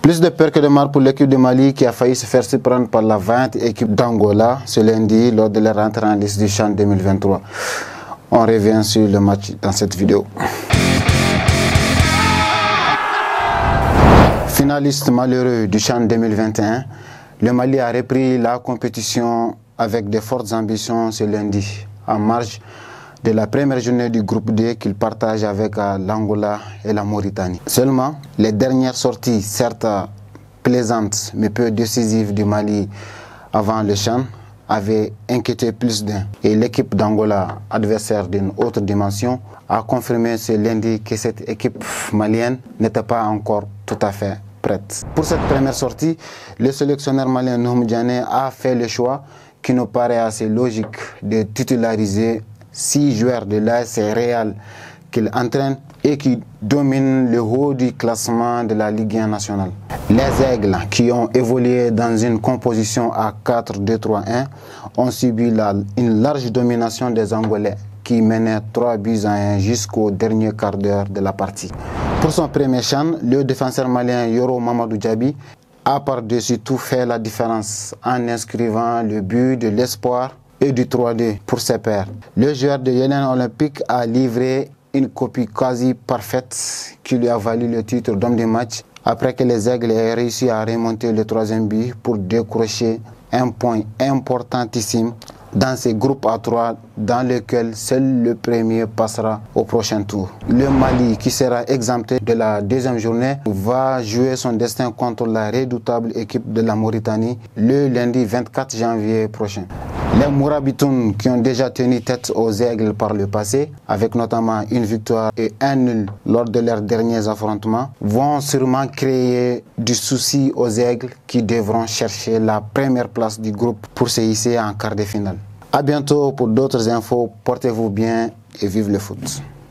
Plus de peur que de mal pour l'équipe de Mali qui a failli se faire surprendre par la vaillante équipe d'Angola ce lundi lors de la rentrée en liste du CHAN 2023. On revient sur le match dans cette vidéo. Finaliste malheureux du CHAN 2021, le Mali a repris la compétition avec de fortes ambitions ce lundi, en marge de la première journée du groupe D qu'il partage avec l'Angola et la Mauritanie. Seulement, les dernières sorties, certes plaisantes mais peu décisives du Mali avant le CHAN, avaient inquiété plus d'un. Et l'équipe d'Angola, adversaire d'une autre dimension, a confirmé ce lundi que cette équipe malienne n'était pas encore tout à fait prête. Pour cette première sortie, le sélectionneur malien Nouhou Diané a fait le choix qui nous paraît assez logique de titulariser 6 joueurs de l'AS Real qu'il entraîne et qui dominent le haut du classement de la Ligue 1 nationale. Les Aigles, qui ont évolué dans une composition à 4-2-3-1, ont subi une large domination des Angolais qui menaient 3-1 jusqu'au dernier quart d'heure de la partie. Pour son premier CHAN, le défenseur malien Yoro Mamadou Diaby a par-dessus tout fait la différence en inscrivant le but de l'espoir et du 3-2 pour ses pairs. Le joueur de Yélen Olympique a livré une copie quasi parfaite qui lui a valu le titre d'homme du match après que les Aigles aient réussi à remonter le 3e but pour décrocher un point importantissime dans ces groupes à 3 dans lesquels seul le premier passera au prochain tour. Le Mali, qui sera exempté de la deuxième journée, va jouer son destin contre la redoutable équipe de la Mauritanie le lundi 24 janvier prochain. Les Mourabitoun, qui ont déjà tenu tête aux Aigles par le passé, avec notamment une victoire et un nul lors de leurs derniers affrontements, vont sûrement créer du souci aux Aigles qui devront chercher la première place du groupe pour se hisser en quart de finale. A bientôt pour d'autres infos, portez-vous bien et vive le foot.